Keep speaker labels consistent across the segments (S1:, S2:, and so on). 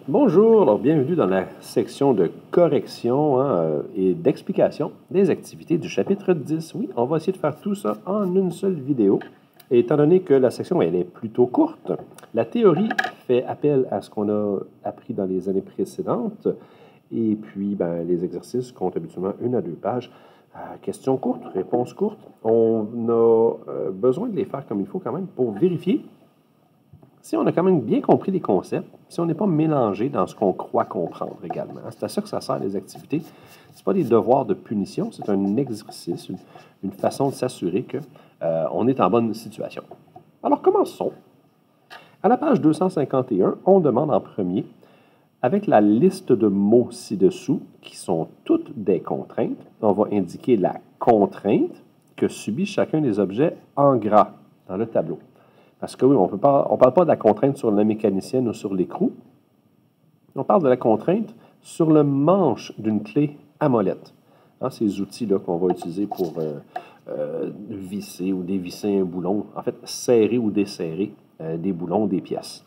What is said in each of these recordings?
S1: Bonjour, alors bienvenue dans la section de correction et d'explication des activités du chapitre 10. Oui, on va essayer de faire tout ça en une seule vidéo. Et étant donné que la section elle est plutôt courte, la théorie fait appel à ce qu'on a appris dans les années précédentes. Et puis, les exercices comptent habituellement 1 à 2 pages. Questions courtes, réponses courtes. On a besoin de les faire comme il faut quand même pour vérifier si on a quand même bien compris les concepts, si on n'est pas mélangé dans ce qu'on croit comprendre également. C'est à ça que ça sert les activités. Ce pas des devoirs de punition, c'est un exercice, une façon de s'assurer qu'on est en bonne situation. Alors commençons. À la page 251, on demande en premier, avec la liste de mots ci-dessous, qui sont toutes des contraintes, on va indiquer la contrainte que subit chacun des objets en gras dans le tableau. Parce que oui, on ne parle pas de la contrainte sur la mécanicienne ou sur l'écrou. On parle de la contrainte sur le manche d'une clé à molette. Ces outils-là qu'on va utiliser pour visser ou dévisser un boulon. En fait, serrer ou desserrer des boulons, des pièces.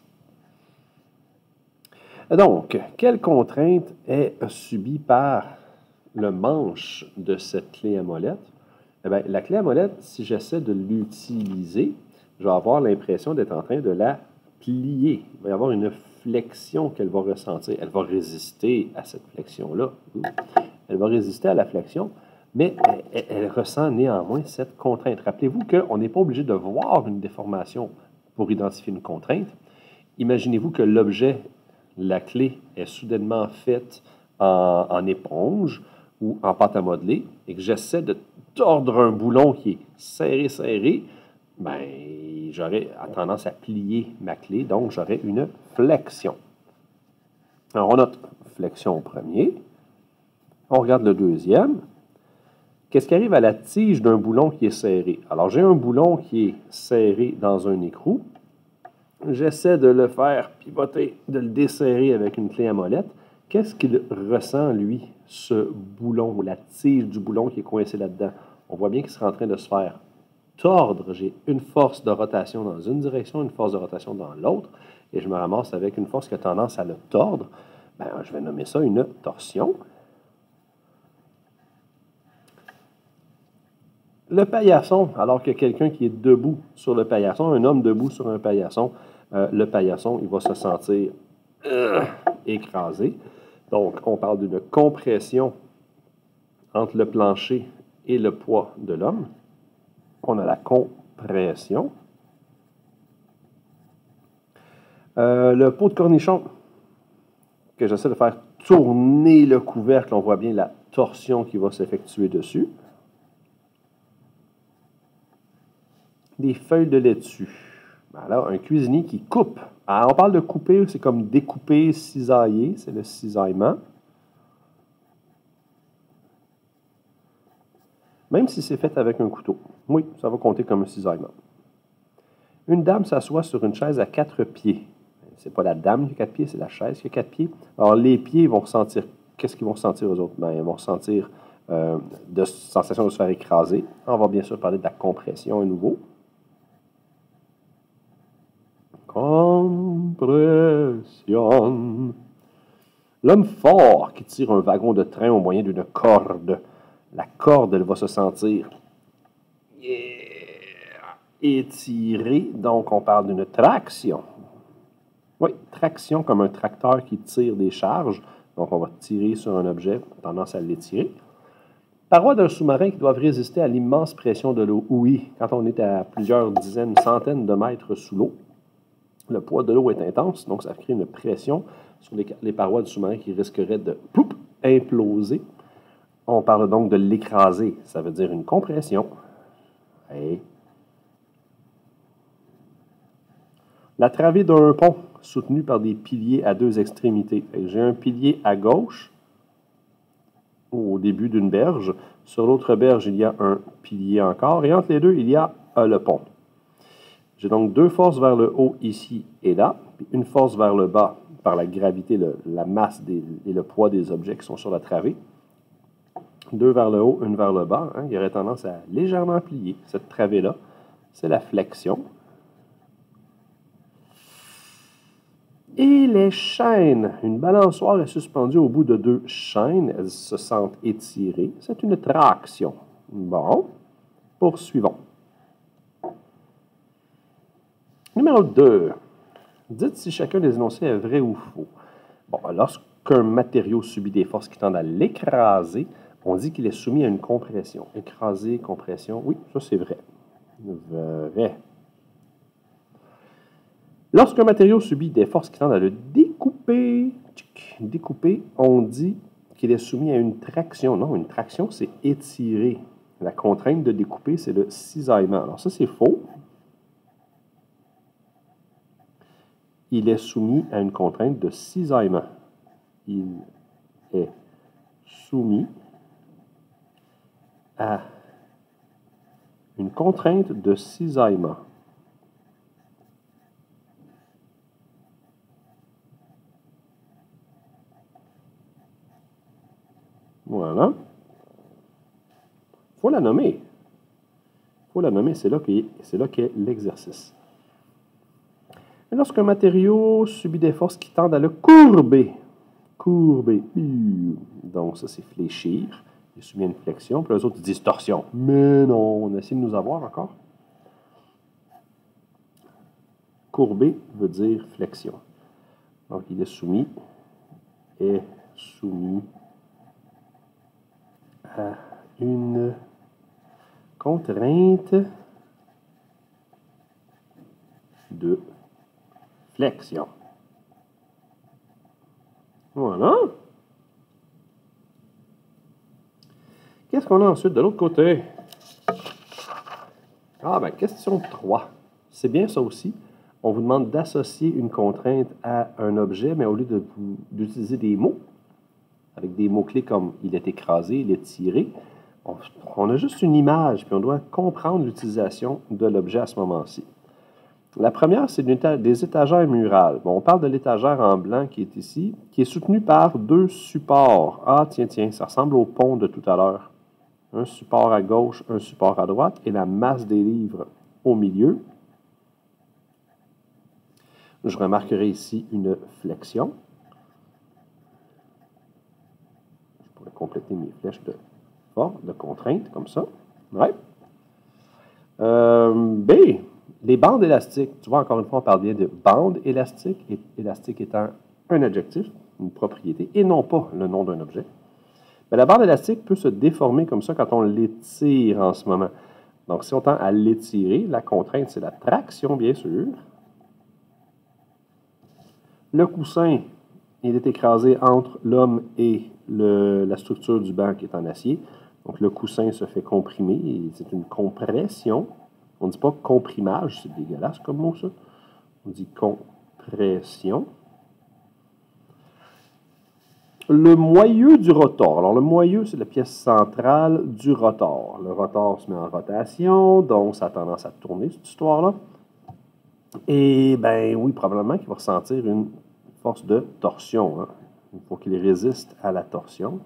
S1: Donc, quelle contrainte est subie par le manche de cette clé à molette? Eh bien, la clé à molette, si j'essaie de l'utiliser, je vais avoir l'impression d'être en train de la plier. Il va y avoir une flexion qu'elle va ressentir. Elle va résister à cette flexion-là. Elle va résister à la flexion, mais elle ressent néanmoins cette contrainte. Rappelez-vous qu'on n'est pas obligé de voir une déformation pour identifier une contrainte. Imaginez-vous que l'objet, la clé, est soudainement faite en éponge ou en pâte à modeler et que j'essaie de tordre un boulon qui est serré, j'aurais tendance à plier ma clé, donc j'aurais une flexion. Alors, on note flexion au premier. On regarde le deuxième. Qu'est-ce qui arrive à la tige d'un boulon qui est serré? Alors, j'ai un boulon qui est serré dans un écrou. J'essaie de le faire pivoter, de le desserrer avec une clé à molette. Qu'est-ce qu'il ressent, lui, ce boulon, ou la tige du boulon qui est coincée là-dedans? On voit bien qu'il sera en train de se faire tordre. J'ai une force de rotation dans une direction, une force de rotation dans l'autre, et je me ramasse avec une force qui a tendance à le tordre. Je vais nommer ça une torsion. Le paillasson, alors qu'il y a quelqu'un qui est debout sur le paillasson, un homme debout sur un paillasson, le paillasson, il va se sentir écrasé. Donc, on parle d'une compression entre le plancher et le poids de l'homme. On a la compression. Le pot de cornichon, que j'essaie de faire tourner le couvercle, on voit bien la torsion qui va s'effectuer dessus. Des feuilles de laitue. Là, un cuisinier qui coupe. Alors, on parle de couper, c'est comme découper, cisailler, c'est le cisaillement. Même si c'est fait avec un couteau. Oui, ça va compter comme un cisaillement. Une dame s'assoit sur une chaise à 4 pieds. C'est pas la dame qui a 4 pieds, c'est la chaise qui a 4 pieds. Alors, les pieds vont ressentir... Qu'est-ce qu'ils vont ressentir, eux autres? Ils vont ressentir de sensation de se faire écraser. On va bien sûr parler de la compression à nouveau. Compression. L'homme fort qui tire un wagon de train au moyen d'une corde. La corde, elle va se sentir étirée. Donc, on parle d'une traction. Oui, traction comme un tracteur qui tire des charges. Donc, on va tirer sur un objet, tendance à l'étirer. Parois d'un sous-marin qui doivent résister à l'immense pression de l'eau. Oui, quand on est à plusieurs dizaines, centaines de mètres sous l'eau, le poids de l'eau est intense, donc ça crée une pression sur les parois du sous-marin qui risqueraient de imploser. On parle donc de l'écraser, ça veut dire une compression. Et la travée d'un pont soutenu par des piliers à 2 extrémités. J'ai un pilier à gauche, au début d'une berge. Sur l'autre berge, il y a un pilier encore. Et entre les deux, il y a le pont. J'ai donc 2 forces vers le haut ici et là, puis une force vers le bas par la gravité, la masse et le poids des objets qui sont sur la travée. 2 vers le haut, 1 vers le bas. Il y aurait tendance à légèrement plier cette travée-là. C'est la flexion. Et les chaînes. Une balançoire est suspendue au bout de 2 chaînes. Elles se sentent étirées. C'est une traction. Bon. Poursuivons. Numéro 2. Dites si chacun des énoncés est vrai ou faux. Bon, lorsqu'un matériau subit des forces qui tendent à l'écraser, on dit qu'il est soumis à une compression. Écraser, compression, oui, ça c'est vrai. Vrai. Lorsqu'un matériau subit des forces qui tendent à le découper, on dit qu'il est soumis à une traction. Non, une traction, c'est étirer. La contrainte de découper, c'est le cisaillement. Alors ça, c'est faux. Il est soumis à une contrainte de cisaillement. Il est soumis à une contrainte de cisaillement. Voilà. Il faut la nommer. Il faut la nommer, c'est là qu'est l'exercice. Lorsqu'un matériau subit des forces qui tendent à le courber, donc ça c'est fléchir, il est soumis à une flexion, puis les autres disent torsion. Mais non, on essaie de nous avoir encore. Courber veut dire flexion. Donc il est soumis à une contrainte de flexion. Voilà. Qu'est-ce qu'on a ensuite de l'autre côté? Ah, ben, question 3. C'est bien ça aussi. On vous demande d'associer une contrainte à un objet, mais au lieu d'utiliser des mots, avec des mots-clés comme « il est écrasé »,« il est tiré », on a juste une image, puis on doit comprendre l'utilisation de l'objet à ce moment-ci. La première, c'est des étagères murales. Bon, on parle de l'étagère en blanc qui est ici, qui est soutenue par 2 supports. Ah, tiens, ça ressemble au pont de tout à l'heure. Un support à gauche, un support à droite, et la masse des livres au milieu. Je remarquerai ici une flexion. Je pourrais compléter mes flèches de contrainte, comme ça. Ouais. B, les bandes élastiques. Tu vois, encore une fois, on parle bien de bandes élastiques, et élastique étant un adjectif, une propriété, et non pas le nom d'un objet. Mais la bande élastique peut se déformer comme ça quand on l'étire en ce moment. Donc, si on tend à l'étirer, la contrainte, c'est la traction, bien sûr. Le coussin, il est écrasé entre l'homme et la structure du banc qui est en acier. Donc, le coussin se fait comprimer. C'est une compression. On ne dit pas comprimage, c'est dégueulasse comme mot, ça. On dit compression. Le moyeu du rotor. Alors, le moyeu, c'est la pièce centrale du rotor. Le rotor se met en rotation, donc ça a tendance à tourner, cette histoire-là. Et, ben oui, probablement qu'il va ressentir une force de torsion. Hein. Il faut qu'il résiste à la torsion.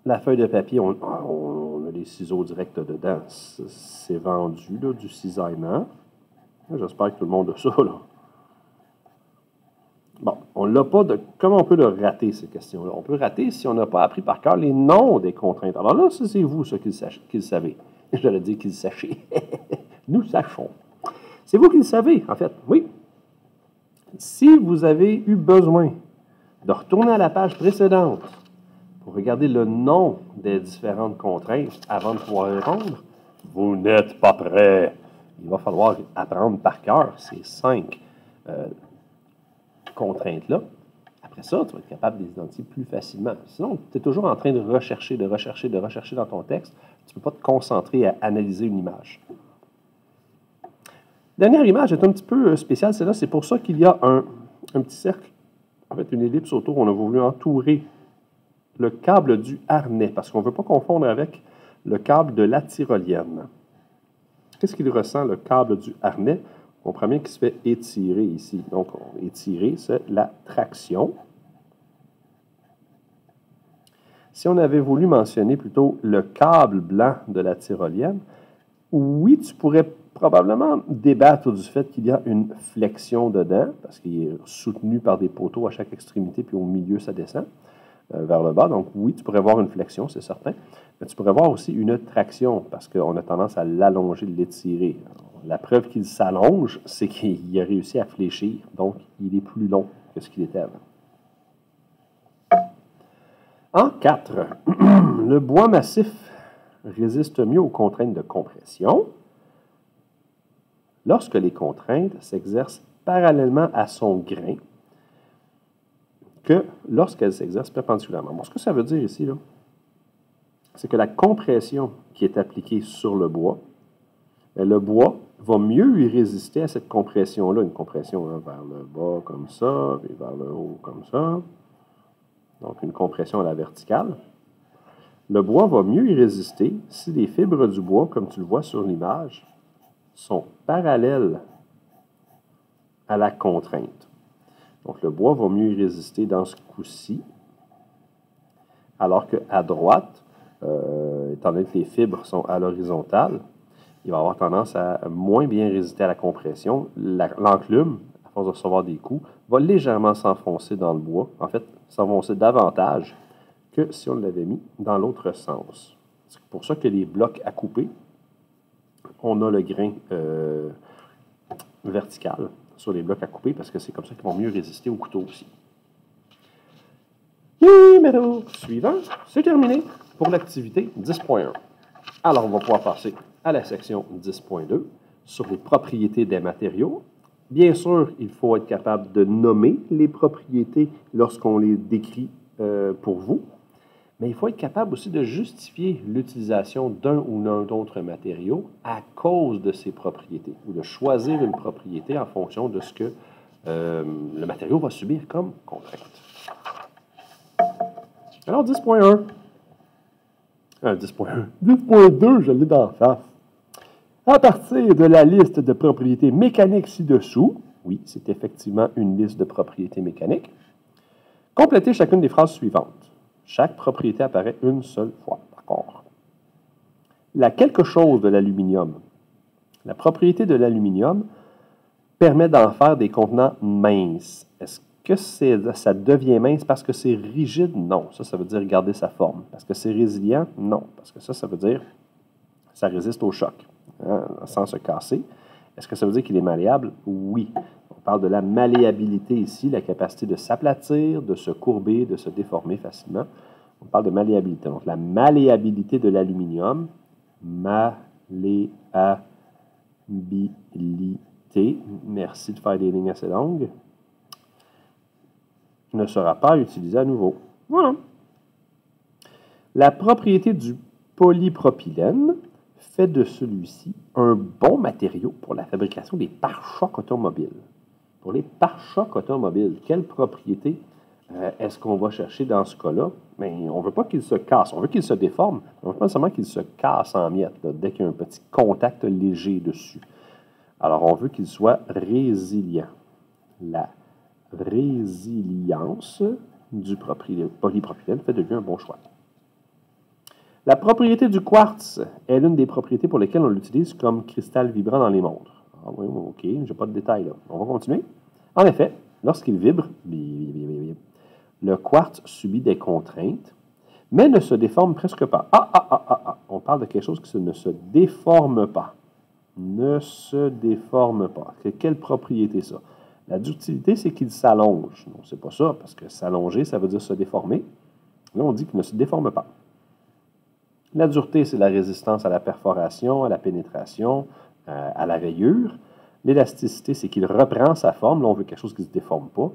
S1: La feuille de papier, on a les ciseaux directs dedans. C'est vendu, là, du cisaillement. J'espère que tout le monde a ça, là. Bon, on l'a pas de... Comment on peut le rater, ces questions-là? On peut rater si on n'a pas appris par cœur les noms des contraintes. Alors là, c'est vous, ça, qui le savez. J'allais dire qu'ils le sachez. Nous sachons. C'est vous qui le savez, en fait. Oui. Si vous avez eu besoin de retourner à la page précédente pour regarder le nom des différentes contraintes avant de pouvoir répondre, vous n'êtes pas prêt. Il va falloir apprendre par cœur ces 5 contraintes-là. Après ça, tu vas être capable de les identifier plus facilement. Sinon, tu es toujours en train de rechercher dans ton texte. Tu ne peux pas te concentrer à analyser une image. La dernière image est un petit peu spéciale. Celle-là, c'est pour ça qu'il y a un petit cercle, en fait, une ellipse autour. On a voulu entourer le câble du harnais, parce qu'on ne veut pas confondre avec le câble de la tyrolienne. Qu'est-ce qu'il ressent, le câble du harnais? On comprend bien qu'il se fait étirer ici. Donc, étirer, c'est la traction. Si on avait voulu mentionner plutôt le câble blanc de la tyrolienne, oui, tu pourrais probablement débattre du fait qu'il y a une flexion dedans, parce qu'il est soutenu par des poteaux à chaque extrémité, puis au milieu, ça descend vers le bas. Donc oui, tu pourrais voir une flexion, c'est certain. Mais tu pourrais voir aussi une traction, parce qu'on a tendance à l'allonger, l'étirer. La preuve qu'il s'allonge, c'est qu'il a réussi à fléchir. Donc, il est plus long que ce qu'il était avant. En 4, le bois massif résiste mieux aux contraintes de compression lorsque les contraintes s'exercent parallèlement à son grain que lorsqu'elles s'exercent perpendiculairement. Bon, ce que ça veut dire ici, c'est que la compression qui est appliquée sur le bois va mieux y résister à cette compression-là, une compression vers le bas comme ça, puis vers le haut comme ça. Donc, une compression à la verticale. Le bois va mieux y résister si les fibres du bois, comme tu le vois sur l'image, sont parallèles à la contrainte. Donc, le bois va mieux y résister dans ce coup-ci, alors qu'à droite, étant donné que les fibres sont à l'horizontale, il va avoir tendance à moins bien résister à la compression. L'enclume, à force de recevoir des coups, va légèrement s'enfoncer dans le bois. En fait, s'enfoncer davantage que si on l'avait mis dans l'autre sens. C'est pour ça que les blocs à couper, on a le grain vertical sur les blocs à couper, parce que c'est comme ça qu'ils vont mieux résister au couteau aussi. Numéro suivant, c'est terminé pour l'activité 10.1. Alors, on va pouvoir passer à la section 10.2 sur les propriétés des matériaux. Bien sûr, il faut être capable de nommer les propriétés lorsqu'on les décrit pour vous, mais il faut être capable aussi de justifier l'utilisation d'un ou d'un autre matériau à cause de ses propriétés, ou de choisir une propriété en fonction de ce que le matériau va subir comme contrainte. Alors, 10.1. 10.1. 10.2, je l'ai d'en face. À partir de la liste de propriétés mécaniques ci-dessous, oui, c'est effectivement une liste de propriétés mécaniques, complétez chacune des phrases suivantes. Chaque propriété apparaît une seule fois. D'accord. La quelque chose de l'aluminium. La propriété de l'aluminium permet d'en faire des contenants minces. Est-ce que ça devient mince parce que c'est rigide? Non. Ça veut dire garder sa forme. Parce que c'est résilient? Non. Parce que ça veut dire que ça résiste au choc, sans se casser. Est-ce que ça veut dire qu'il est malléable? Oui. On parle de la malléabilité ici, la capacité de s'aplatir, de se courber, de se déformer facilement. On parle de malléabilité. Donc, la malléabilité de l'aluminium, malléabilité, merci de faire des lignes assez longues, ne sera pas utilisée à nouveau. Voilà. La propriété du polypropylène fait de celui-ci un bon matériau pour la fabrication des pare-chocs automobiles. Pour les pare-chocs automobiles, quelle propriété est-ce qu'on va chercher dans ce cas-là? Mais on ne veut pas qu'il se casse, on veut qu'il se déforme. On ne veut pas seulement qu'il se casse en miettes, là, dès qu'il y a un petit contact léger dessus. Alors, on veut qu'il soit résilient. La résilience du polypropylène fait de lui un bon choix. La propriété du quartz est l'une des propriétés pour lesquelles on l'utilise comme cristal vibrant dans les montres. Ah oui, ok, je n'ai pas de détails là. On va continuer. En effet, lorsqu'il vibre, le quartz subit des contraintes, mais ne se déforme presque pas. On parle de quelque chose qui ne se déforme pas. Ne se déforme pas. Quelle propriété ça? La ductilité, c'est qu'il s'allonge. Non, c'est pas ça, parce que s'allonger, ça veut dire se déformer. Là, on dit qu'il ne se déforme pas. La dureté, c'est la résistance à la perforation, à la pénétration, à la rayure. L'élasticité, c'est qu'il reprend sa forme. Là, on veut quelque chose qui ne se déforme pas.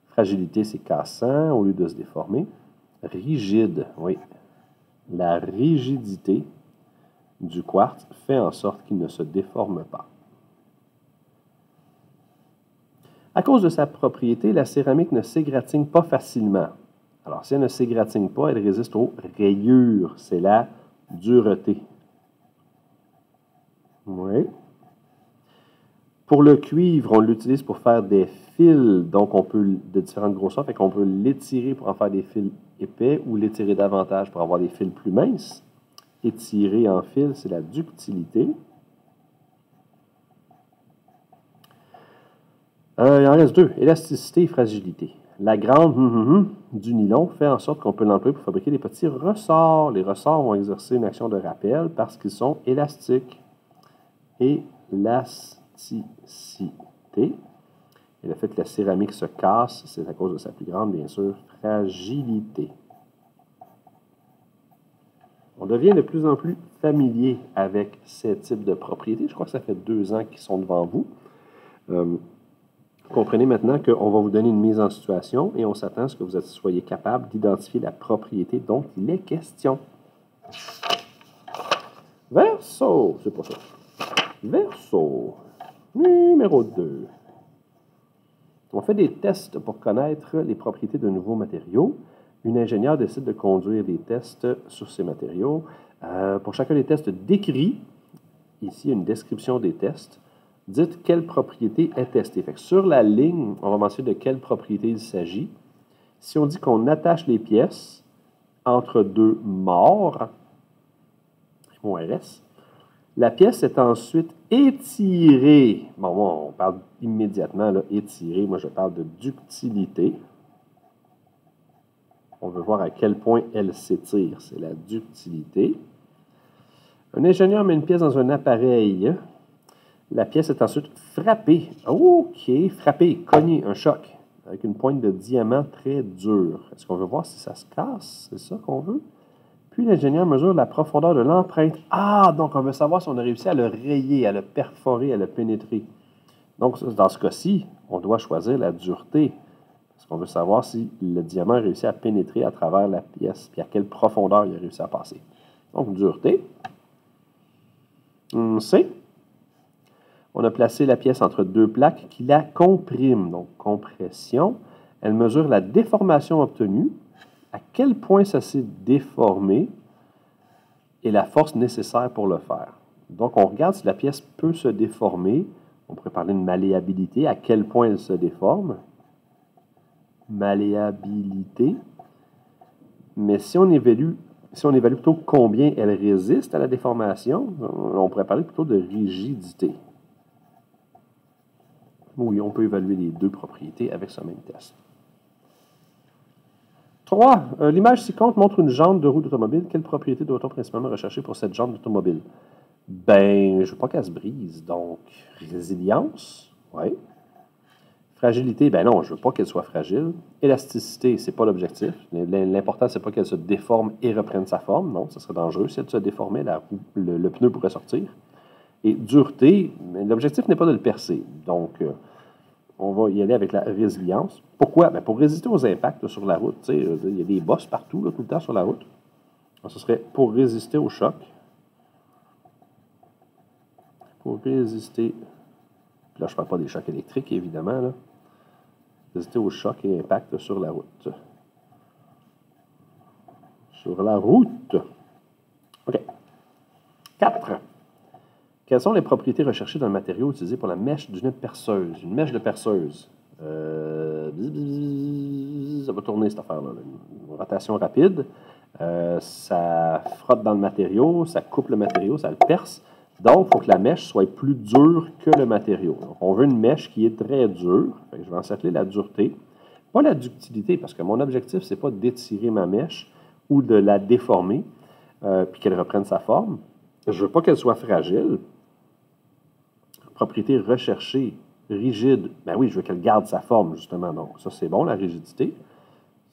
S1: Fragilité, c'est cassant au lieu de se déformer. Rigide, oui. La rigidité du quartz fait en sorte qu'il ne se déforme pas. À cause de sa propriété, la céramique ne s'égratigne pas facilement. Alors, si elle ne s'égratigne pas, elle résiste aux rayures. C'est la dureté. Oui. Pour le cuivre, on l'utilise pour faire des fils, donc on peut, de différentes grosseurs, fait qu'on peut l'étirer pour en faire des fils épais ou l'étirer davantage pour avoir des fils plus minces. Étirer en fil, c'est la ductilité. Il en reste deux. Élasticité et fragilité. La grande du nylon fait en sorte qu'on peut l'employer pour fabriquer des petits ressorts. Les ressorts vont exercer une action de rappel parce qu'ils sont élastiques. Élasticité. Et le fait que la céramique se casse, c'est à cause de sa plus grande, bien sûr, fragilité. On devient de plus en plus familier avec ces types de propriétés. Je crois que ça fait 2 ans qu'ils sont devant vous. Comprenez maintenant qu'on va vous donner une mise en situation et on s'attend à ce que vous soyez capable d'identifier la propriété dont il est question. Verseau, c'est pas ça. Verseau, numéro 2. On fait des tests pour connaître les propriétés de nouveaux matériaux. Une ingénieure décide de conduire des tests sur ces matériaux. Pour chacun des tests décrits, ici une description des tests, dites quelle propriété est testée. Fait que sur la ligne, on va mentionner de quelle propriété il s'agit. Si on dit qu'on attache les pièces entre deux morts, mon RS, la pièce est ensuite étirée. Bon, moi, on parle immédiatement, là, étirée. Moi, je parle de ductilité. On veut voir à quel point elle s'étire. C'est la ductilité. Un ingénieur met une pièce dans un appareil. La pièce est ensuite frappée. OK, frappée, cognée, un choc, avec une pointe de diamant très dure. Est-ce qu'on veut voir si ça se casse? C'est ça qu'on veut? Puis l'ingénieur mesure la profondeur de l'empreinte. Ah, donc on veut savoir si on a réussi à le rayer, à le perforer, à le pénétrer. Donc, dans ce cas-ci, on doit choisir la dureté. Parce qu'on veut savoir si le diamant a réussi à pénétrer à travers la pièce, puis à quelle profondeur il a réussi à passer. Donc, dureté. C. On a placé la pièce entre deux plaques qui la compriment. Donc, compression. Elle mesure la déformation obtenue, à quel point ça s'est déformé et la force nécessaire pour le faire. Donc, on regarde si la pièce peut se déformer. On pourrait parler de malléabilité, à quel point elle se déforme. Malléabilité. Mais si on évalue plutôt combien elle résiste à la déformation, on pourrait parler plutôt de rigidité. Oui, on peut évaluer les deux propriétés avec ce même test. 3. L'image ci-contre montre une jante de roue d'automobile. Quelle propriété doit-on principalement rechercher pour cette jante d'automobile? Ben, je ne veux pas qu'elle se brise. Donc, résilience, oui. Fragilité, ben non, je ne veux pas qu'elle soit fragile. Élasticité, ce n'est pas l'objectif. L'important, ce n'est pas qu'elle se déforme et reprenne sa forme. Non, ce serait dangereux. Si elle se déformait, le pneu pourrait sortir. Et dureté, l'objectif n'est pas de le percer. Donc, on va y aller avec la résilience. Pourquoi? Bien, pour résister aux impacts sur la route. Il y a des bosses partout, là, tout le temps sur la route. Alors, ce serait pour résister au choc. Pour résister. Puis là, je ne parle pas des chocs électriques, évidemment. Là. Résister aux chocs et impacts sur la route. Sur la route. OK. 4. Quelles sont les propriétés recherchées dans le matériau utilisé pour la mèche d'une perceuse? Une mèche de perceuse. Ça va tourner cette affaire-là. Une rotation rapide. Ça frotte dans le matériau, ça coupe le matériau, ça le perce. Donc, il faut que la mèche soit plus dure que le matériau. Donc, on veut une mèche qui est très dure. Je vais encercler la dureté. Pas la ductilité, parce que mon objectif, ce n'est pas d'étirer ma mèche ou de la déformer, puis qu'elle reprenne sa forme. Je ne veux pas qu'elle soit fragile. Propriété recherchée, rigide, ben oui, je veux qu'elle garde sa forme, justement. Donc, ça, c'est bon, la rigidité.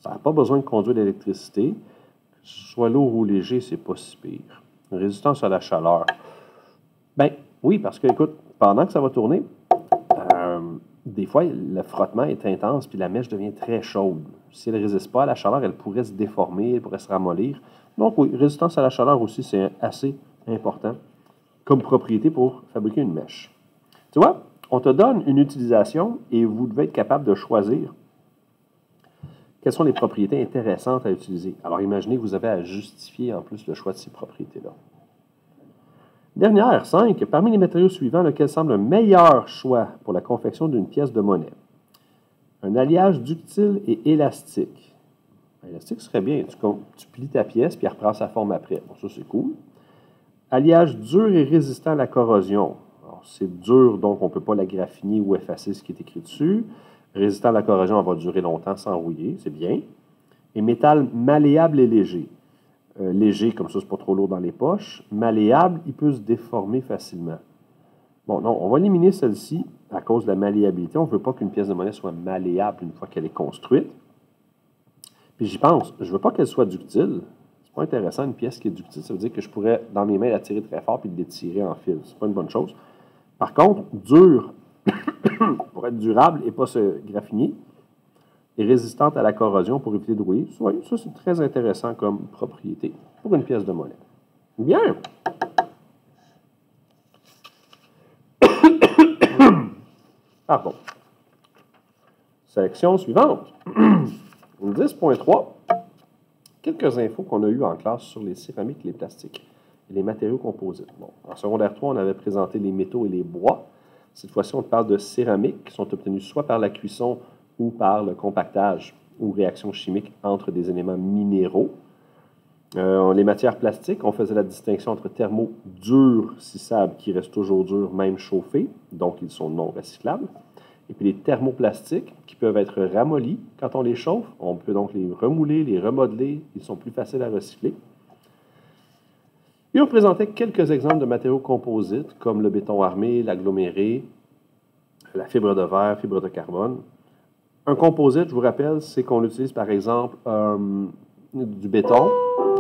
S1: Ça n'a pas besoin de conduire l'électricité. Que ce soit lourd ou léger, c'est pas si pire. Résistance à la chaleur. Ben oui, parce que, écoute, pendant que ça va tourner, des fois, le frottement est intense, puis la mèche devient très chaude. Si elle ne résiste pas à la chaleur, elle pourrait se déformer, elle pourrait se ramollir. Donc oui, résistance à la chaleur aussi, c'est assez important comme propriété pour fabriquer une mèche. Tu vois, on te donne une utilisation et vous devez être capable de choisir quelles sont les propriétés intéressantes à utiliser. Alors, imaginez que vous avez à justifier en plus le choix de ces propriétés-là. Dernière, 5. Parmi les matériaux suivants, lequel semble un meilleur choix pour la confection d'une pièce de monnaie? Un alliage ductile et élastique. Élastique serait bien. Tu plies ta pièce puis elle reprend sa forme après. Bon, ça, c'est cool. Alliage dur et résistant à la corrosion. Alors, c'est dur, donc on ne peut pas la graphiner ou effacer ce qui est écrit dessus. Résistant à la corrosion, elle va durer longtemps sans rouiller, c'est bien. Et métal malléable et léger. Léger, comme ça, c'est pas trop lourd dans les poches. Malléable, il peut se déformer facilement. Bon, non, on va éliminer celle-ci à cause de la malléabilité. On ne veut pas qu'une pièce de monnaie soit malléable une fois qu'elle est construite. Puis j'y pense, je ne veux pas qu'elle soit ductile. C'est pas intéressant, une pièce qui est ductile. Ça veut dire que je pourrais, dans mes mains, la tirer très fort puis l'étirer en fil. C'est pas une bonne chose. Par contre, dur, pour être durable et pas se graffiner, et résistante à la corrosion pour éviter de rouiller. Oui, ça, c'est très intéressant comme propriété pour une pièce de monnaie. Bien! Pardon. Section suivante. 10.3. Quelques infos qu'on a eues en classe sur les céramiques et les plastiques et les matériaux composites. Bon, en secondaire 3, on avait présenté les métaux et les bois. Cette fois-ci, on parle de céramiques qui sont obtenues soit par la cuisson ou par le compactage ou réaction chimique entre des éléments minéraux. Les matières plastiques, on faisait la distinction entre thermo-durcissables qui restent toujours durs, même chauffés, donc ils sont non recyclables. Et puis les thermoplastiques qui peuvent être ramollis quand on les chauffe. On peut donc les remouler, les remodeler. Ils sont plus faciles à recycler. Et on présentait quelques exemples de matériaux composites comme le béton armé, l'aggloméré, la fibre de verre, fibre de carbone. Un composite, je vous rappelle, c'est qu'on utilise par exemple du béton.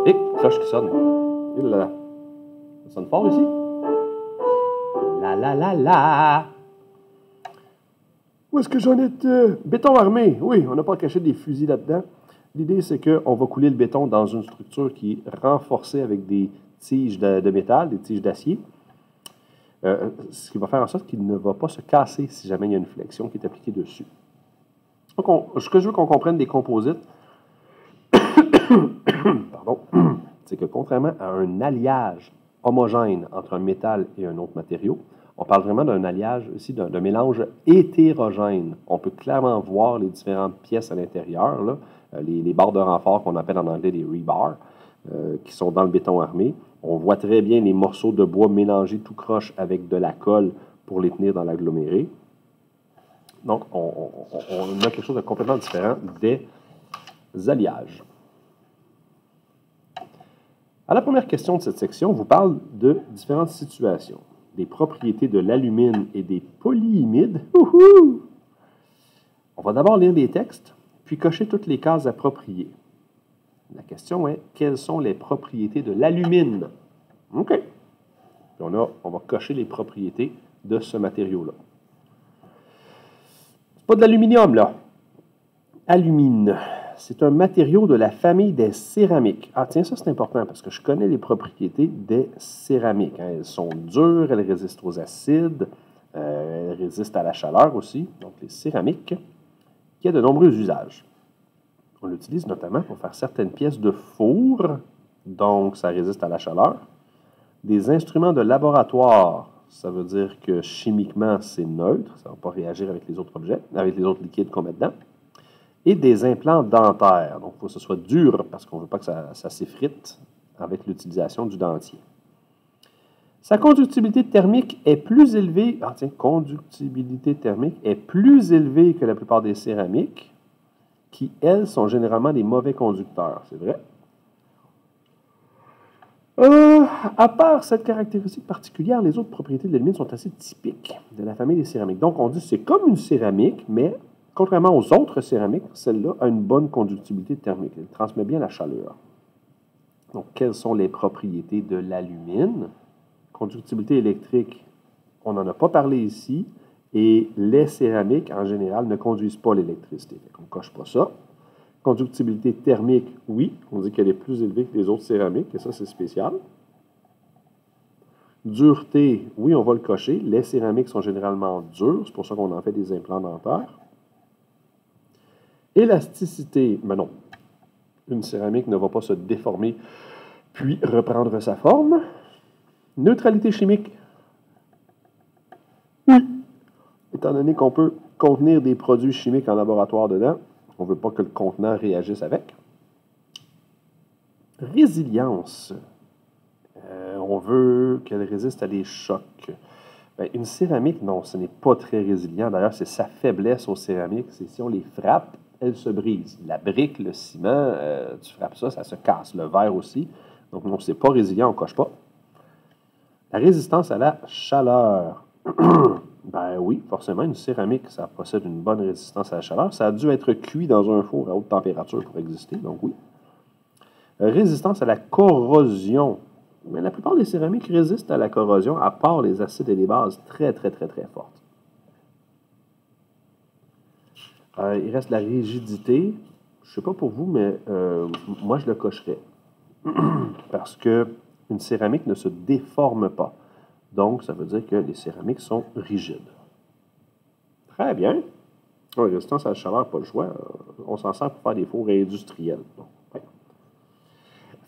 S1: Et cloche qui sonne. Et là, ça sonne fort ici. La la la la. Où est-ce que j'en étais? Béton armé. Oui, on n'a pas caché des fusils là-dedans. L'idée, c'est qu'on va couler le béton dans une structure qui est renforcée avec des tiges de métal, des tiges d'acier. Ce qui va faire en sorte qu'il ne va pas se casser si jamais il y a une flexion qui est appliquée dessus. Donc, ce que je veux qu'on comprenne des composites, pardon, c'est que contrairement à un alliage homogène entre un métal et un autre matériau, on parle vraiment d'un alliage aussi, d'un mélange hétérogène. On peut clairement voir les différentes pièces à l'intérieur, là, les barres de renfort qu'on appelle en anglais les rebars, qui sont dans le béton armé. On voit très bien les morceaux de bois mélangés tout croche avec de la colle pour les tenir dans l'aggloméré. Donc, on a quelque chose de complètement différent des alliages. À la première question de cette section, on vous parle de différentes situations. Des propriétés de l'alumine et des polyimides. Ouhou! On va d'abord lire les textes, puis cocher toutes les cases appropriées. La question est, quelles sont les propriétés de l'alumine? OK. Puis on va cocher les propriétés de ce matériau-là. C'est pas de l'aluminium, là. Alumine. C'est un matériau de la famille des céramiques. Ah, tiens, ça, c'est important parce que je connais les propriétés des céramiques. Elles sont dures, elles résistent aux acides, elles résistent à la chaleur aussi. Donc, les céramiques, qui a de nombreux usages. On l'utilise notamment pour faire certaines pièces de four, donc ça résiste à la chaleur. Des instruments de laboratoire, ça veut dire que chimiquement, c'est neutre, ça ne va pas réagir avec les autres objets, avec les autres liquides qu'on met dedans. Et des implants dentaires. Donc, il faut que ce soit dur parce qu'on ne veut pas que ça s'effrite avec l'utilisation du dentier. Sa conductibilité thermique est plus élevée. Ah tiens, conductibilité thermique est plus élevée que la plupart des céramiques, qui, elles, sont généralement des mauvais conducteurs. C'est vrai? À part cette caractéristique particulière, les autres propriétés de l'alumine sont assez typiques de la famille des céramiques. Donc, on dit que c'est comme une céramique, mais contrairement aux autres céramiques, celle-là a une bonne conductibilité thermique. Elle transmet bien la chaleur. Donc, quelles sont les propriétés de l'alumine? Conductibilité électrique, on n'en a pas parlé ici. Et les céramiques, en général, ne conduisent pas l'électricité. On ne coche pas ça. Conductibilité thermique, oui. On dit qu'elle est plus élevée que les autres céramiques, et ça, c'est spécial. Dureté, oui, on va le cocher. Les céramiques sont généralement dures. C'est pour ça qu'on en fait des implants dentaires. Élasticité, mais non. Une céramique ne va pas se déformer puis reprendre sa forme. Neutralité chimique, oui. Étant donné qu'on peut contenir des produits chimiques en laboratoire dedans, on ne veut pas que le contenant réagisse avec. Résilience. On veut qu'elle résiste à des chocs. Bien, une céramique, non, ce n'est pas très résilient. D'ailleurs, c'est sa faiblesse aux céramiques. C'est si on les frappe, elles se brisent. La brique, le ciment, tu frappes ça, ça se casse. Le verre aussi. Donc, non, c'est pas résilient, on ne coche pas. La résistance à la chaleur. Ben oui, forcément, une céramique, ça possède une bonne résistance à la chaleur. Ça a dû être cuit dans un four à haute température pour exister, donc oui. Résistance à la corrosion. Mais la plupart des céramiques résistent à la corrosion, à part les acides et les bases très, très, très, très fortes. Il reste la rigidité. Je ne sais pas pour vous, mais moi, je le cocherais. Parce que une céramique ne se déforme pas. Donc, ça veut dire que les céramiques sont rigides. Très bien. Résistance à la chaleur, pas le choix. On s'en sert pour faire des fours industriels. Donc, ouais.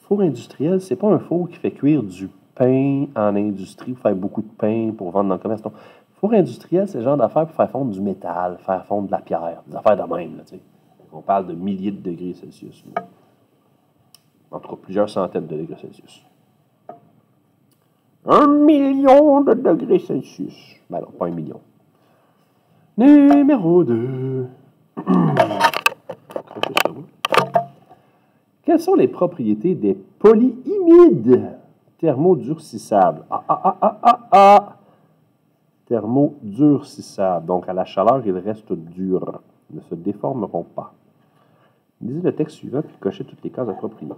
S1: Four industriel, c'est pas un four qui fait cuire du pain en industrie, pour faire beaucoup de pain pour vendre dans le commerce. Non. Four industriel, c'est le genre d'affaires pour faire fondre du métal, faire fondre de la pierre, des affaires de même. Là, on parle de milliers de degrés Celsius. En tout cas, plusieurs centaines de degrés Celsius. 1 million de degrés Celsius. Ben non, pas 1 million. Numéro 2. Quelles sont les propriétés des polyimides thermodurcissables? Thermodurcissables. Donc, à la chaleur, ils restent durs. Ils ne se déformeront pas. Lisez le texte suivant puis cochez toutes les cases appropriées.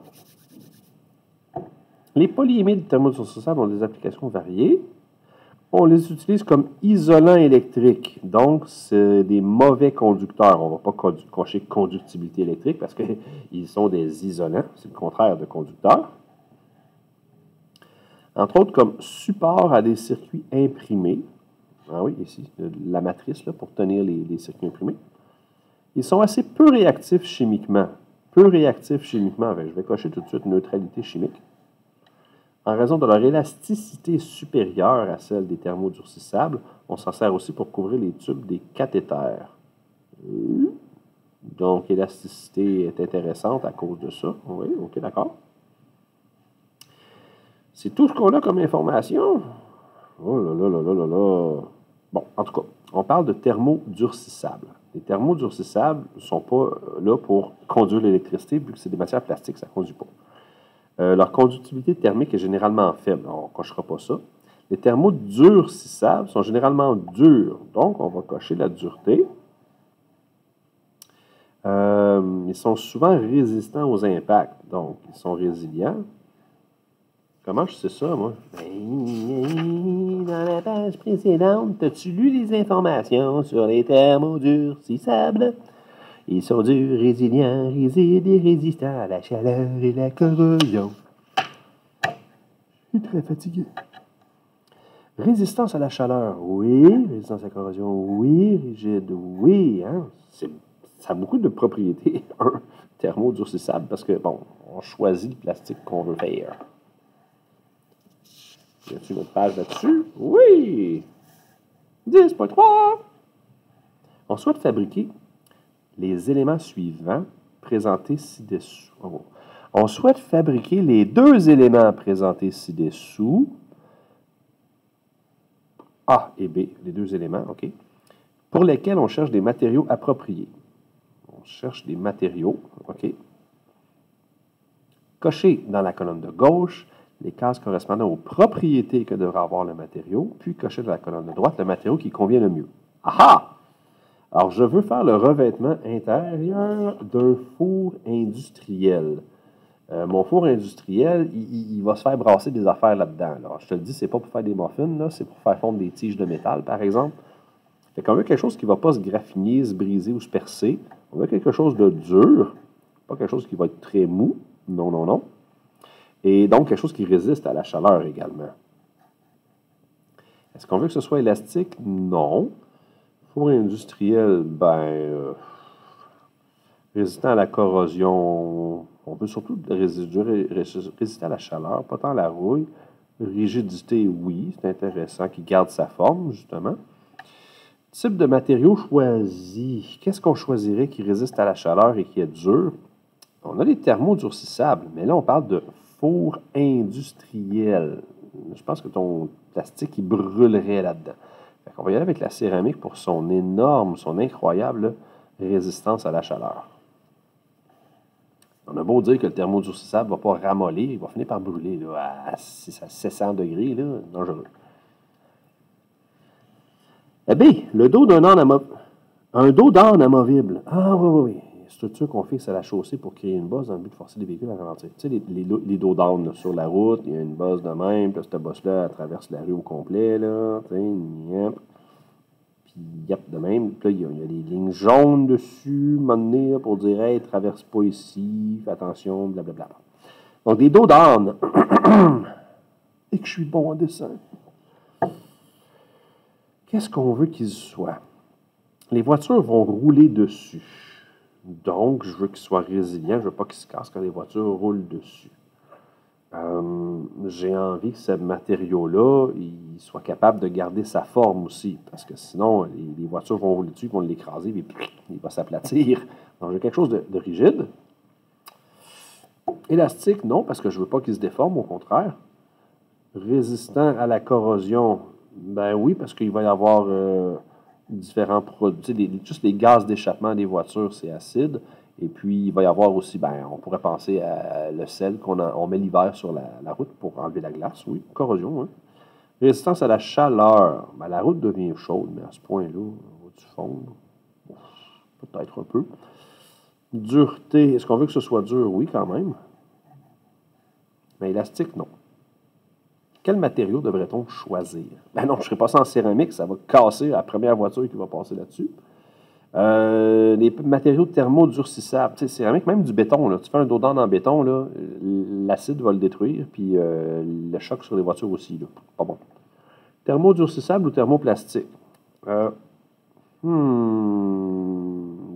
S1: Les polyimides thermodurcissables ont des applications variées. On les utilise comme isolants électriques. Donc, c'est des mauvais conducteurs. On ne va pas cocher conductibilité électrique parce qu'ils sont des isolants. C'est le contraire de conducteurs. Entre autres, comme support à des circuits imprimés. Ah oui, ici, la matrice là, pour tenir les circuits imprimés. Ils sont assez peu réactifs chimiquement. Peu réactifs chimiquement. Je vais cocher tout de suite neutralité chimique. En raison de leur élasticité supérieure à celle des thermodurcissables, on s'en sert aussi pour couvrir les tubes des cathéters. Donc, l'élasticité est intéressante à cause de ça. Oui, OK, d'accord. C'est tout ce qu'on a comme information. Oh là là là là là là. Bon, en tout cas, on parle de thermodurcissables. Les thermodurcissables ne sont pas là pour conduire l'électricité, vu que c'est des matières plastiques, ça ne conduit pas. Leur conductibilité thermique est généralement faible. On ne cochera pas ça. Les thermodurcissables sont généralement durs. Donc, on va cocher la dureté. Ils sont souvent résistants aux impacts. Donc, ils sont résilients. Comment je sais ça, moi? Dans la page précédente, as-tu lu les informations sur les thermodurcissables? Ils sont durs, résilients, rigides et résistants à la chaleur et la corrosion. Je suis très fatigué. Résistance à la chaleur, oui. Résistance à la corrosion, oui. Rigide, oui. Hein? Ça a beaucoup de propriétés, un thermodurcissable, parce que, bon, on choisit le plastique qu'on veut faire. Y a-t-il une autre page là-dessus? Oui! 10.3. On souhaite fabriquer les éléments suivants présentés ci-dessous. Oh. On souhaite fabriquer les deux éléments présentés ci-dessous. A et B, les deux éléments, OK, pour lesquels on cherche des matériaux appropriés. On cherche des matériaux, OK. Cochez dans la colonne de gauche les cases correspondant aux propriétés que devra avoir le matériau, puis cochez dans la colonne de droite le matériau qui convient le mieux. Ah! Alors, je veux faire le revêtement intérieur d'un four industriel. Mon four industriel, il va se faire brasser des affaires là-dedans. Alors, je te le dis, c'est pas pour faire des muffins, c'est pour faire fondre des tiges de métal, par exemple. Fait qu'on veut quelque chose qui ne va pas se graffiner, se briser ou se percer. On veut quelque chose de dur, pas quelque chose qui va être très mou. Non, non, non. Et donc, quelque chose qui résiste à la chaleur également. Est-ce qu'on veut que ce soit élastique? Non. Four industriel, résistant à la corrosion. On veut surtout résister à la chaleur, pas tant à la rouille. Rigidité, oui, c'est intéressant, qui garde sa forme, justement. Type de matériau choisi. Qu'est-ce qu'on choisirait qui résiste à la chaleur et qui est dur? On a les thermodurcissables, mais là, on parle de four industriel. Je pense que ton plastique qui brûlerait là-dedans. On va y aller avec la céramique pour son incroyable résistance à la chaleur. On a beau dire que le thermodurcissable ne va pas ramollir, il va finir par brûler là, à 700 degrés, là, dangereux. La B, le dos d'un âne amovible. Un dos d'âne amovible. Ah oui. Structure qu'on fixe à la chaussée pour créer une bosse dans le but de forcer les véhicules à ralentir. Tu sais, les dos d'âne sur la route, il y a une bosse de même, puis cette bosse-là, elle traverse la rue au complet, là. Tu sais, puis, de même. Puis là, il y a des lignes jaunes dessus, à un moment donné, pour dire, hey, traverse pas ici, fais attention, blablabla. Donc, des dos d'âne. Et que je suis bon en dessin. Qu'est-ce qu'on veut qu'ils soient? Les voitures vont rouler dessus. Donc, je veux qu'ils soient résilients. Je ne veux pas qu'ils se cassent quand les voitures roulent dessus. J'ai envie que ce matériau-là, il soit capable de garder sa forme aussi. Parce que sinon, les voitures vont rouler dessus, ils vont l'écraser, puis il va s'aplatir. Donc, j'ai quelque chose de rigide. Élastique, non, parce que je ne veux pas qu'il se déforme, au contraire. Résistant à la corrosion, ben oui, parce qu'il va y avoir différents produits. Juste les gaz d'échappement des voitures, c'est acide. Et puis, il va y avoir aussi, ben, on pourrait penser à le sel qu'on met l'hiver sur la route pour enlever la glace, oui. Corrosion, hein. Résistance à la chaleur. Ben, la route devient chaude, mais à ce point-là, on va-tu fondre? Peut-être un peu. Dureté. Est-ce qu'on veut que ce soit dur? Oui, quand même. Mais élastique, non. Quel matériau devrait-on choisir? Ben non, je ne serai pas ça en céramique, ça va casser la première voiture qui va passer là-dessus. Les matériaux thermodurcissables, tu sais, céramique, même du béton, là. Tu fais un dos d'âne en béton, là, l'acide va le détruire, puis le choc sur les voitures aussi, là. Pas bon. Thermodurcissable ou thermoplastique?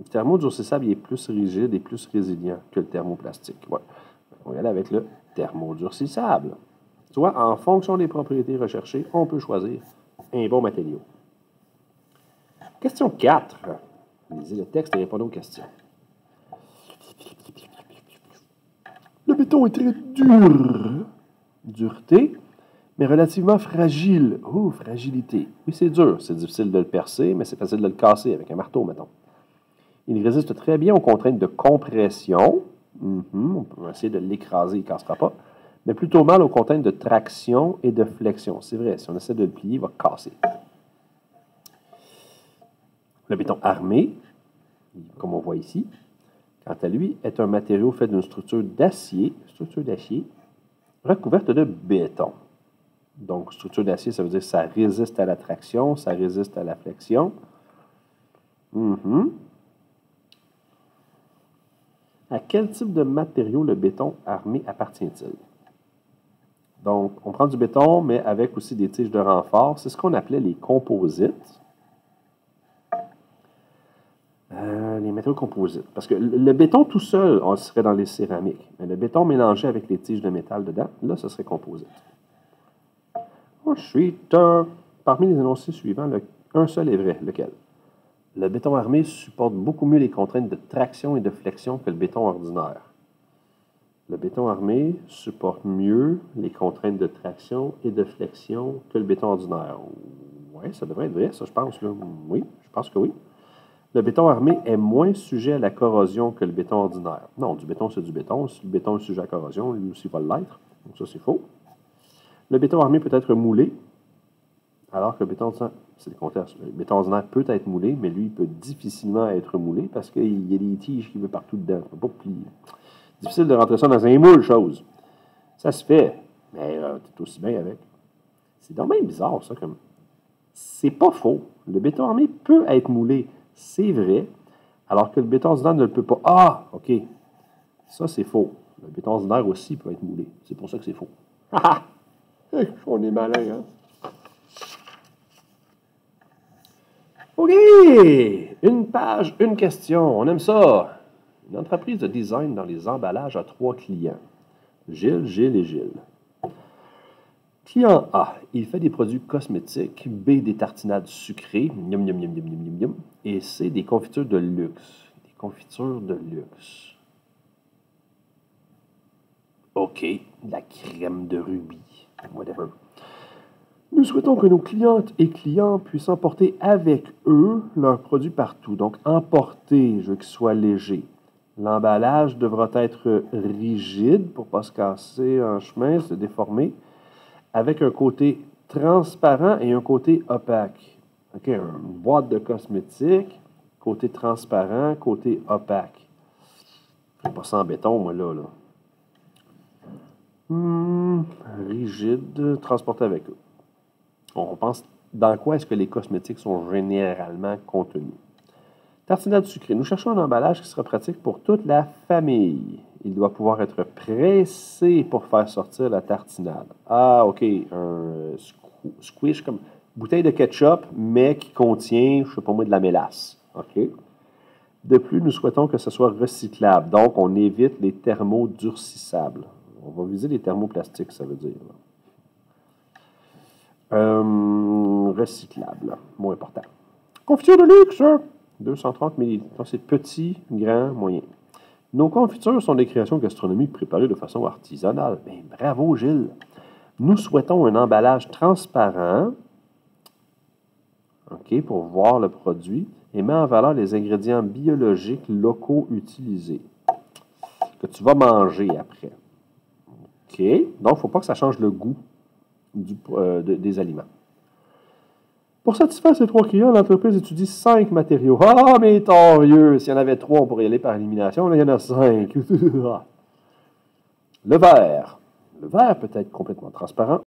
S1: Thermodurcissable, il est plus rigide et plus résilient que le thermoplastique. Ouais. On va y aller avec le thermodurcissable. Tu vois, en fonction des propriétés recherchées, on peut choisir un bon matériau. Question 4. Lisez le texte et répondez aux questions. Le béton est très dur. Dureté, mais relativement fragile. Oh, fragilité. Oui, c'est dur. C'est difficile de le percer, mais c'est facile de le casser avec un marteau, mettons. Il résiste très bien aux contraintes de compression. On peut essayer de l'écraser, il ne cassera pas. Mais plutôt mal aux contraintes de traction et de flexion. C'est vrai, si on essaie de le plier, il va casser. Le béton armé, comme on voit ici, quant à lui, est un matériau fait d'une structure d'acier, recouverte de béton. Donc, structure d'acier, ça veut dire que ça résiste à la traction, ça résiste à la flexion. À quel type de matériau le béton armé appartient-il? Donc, on prend du béton, mais avec aussi des tiges de renfort. C'est ce qu'on appelait les composites. Les matériaux composites. Parce que le béton tout seul, on serait dans les céramiques. Mais le béton mélangé avec les tiges de métal dedans, là, ce serait composite. Ensuite, parmi les énoncés suivants, un seul est vrai. Lequel? Le béton armé supporte beaucoup mieux les contraintes de traction et de flexion que le béton ordinaire. Le béton armé supporte mieux les contraintes de traction et de flexion que le béton ordinaire. Oui, ça devrait être vrai, ça, je pense. Là. Oui, je pense que oui. Le béton armé est moins sujet à la corrosion que le béton ordinaire. Non, du béton, c'est du béton. Si le béton est sujet à la corrosion, lui aussi va l'être. Donc ça, c'est faux. Le béton armé peut être moulé, alors que le béton ordinaire, c'est le contraire. Le béton ordinaire peut être moulé, mais lui, il peut difficilement être moulé parce qu'il y a des tiges qui vont partout dedans. Il ne peut pas plier. Difficile de rentrer ça dans un moule, chose. Ça se fait, mais tu es aussi bien avec. C'est donc même bizarre, ça. Comme... C'est pas faux. Le béton armé peut être moulé, c'est vrai, alors que le béton ordinaire ne le peut pas. Ah, OK. Ça, c'est faux. Le béton ordinaire aussi peut être moulé. C'est pour ça que c'est faux. Ah ah! On est malin, hein? OK! Une page, une question. On aime ça. Une entreprise de design dans les emballages a 3 clients. Gilles, Gilles et Gilles. Client A, il fait des produits cosmétiques. B, des tartinades sucrées. Yum, yum, yum, yum, yum, yum. Et C, des confitures de luxe. Des confitures de luxe. OK. De la crème de rubis. Whatever. Nous souhaitons que nos clientes et clients puissent emporter avec eux leurs produits partout. Donc, emporter, je veux qu'il soit léger. L'emballage devra être rigide pour ne pas se casser en chemin, se déformer, avec un côté transparent et un côté opaque. OK, une boîte de cosmétiques, côté transparent, côté opaque. Je ne fais pas ça en béton, moi, là. Rigide, transporté avec eux. On pense dans quoi est-ce que les cosmétiques sont généralement contenus. Tartinade sucrée. Nous cherchons un emballage qui sera pratique pour toute la famille. Il doit pouvoir être pressé pour faire sortir la tartinade. Ah, OK. Un squish comme bouteille de ketchup, mais qui contient, je ne sais pas moi, de la mélasse. OK. De plus, nous souhaitons que ce soit recyclable. Donc, on évite les thermodurcissables. On va viser les thermoplastiques, ça veut dire. Recyclable. Mot important. Confiture de luxe. 230 ml. Donc, c'est petit, grand, moyen. Nos confitures sont des créations gastronomiques préparées de façon artisanale. Bien, bravo, Gilles. Nous souhaitons un emballage transparent, OK, pour voir le produit, et met en valeur les ingrédients biologiques locaux utilisés, que tu vas manger après. OK? Donc, il ne faut pas que ça change le goût des aliments. Pour satisfaire ces 3 clients, l'entreprise étudie 5 matériaux. Ah, mais torieux! S'il y en avait 3, on pourrait y aller par élimination. Là, il y en a 5. Le verre. Le verre peut être complètement transparent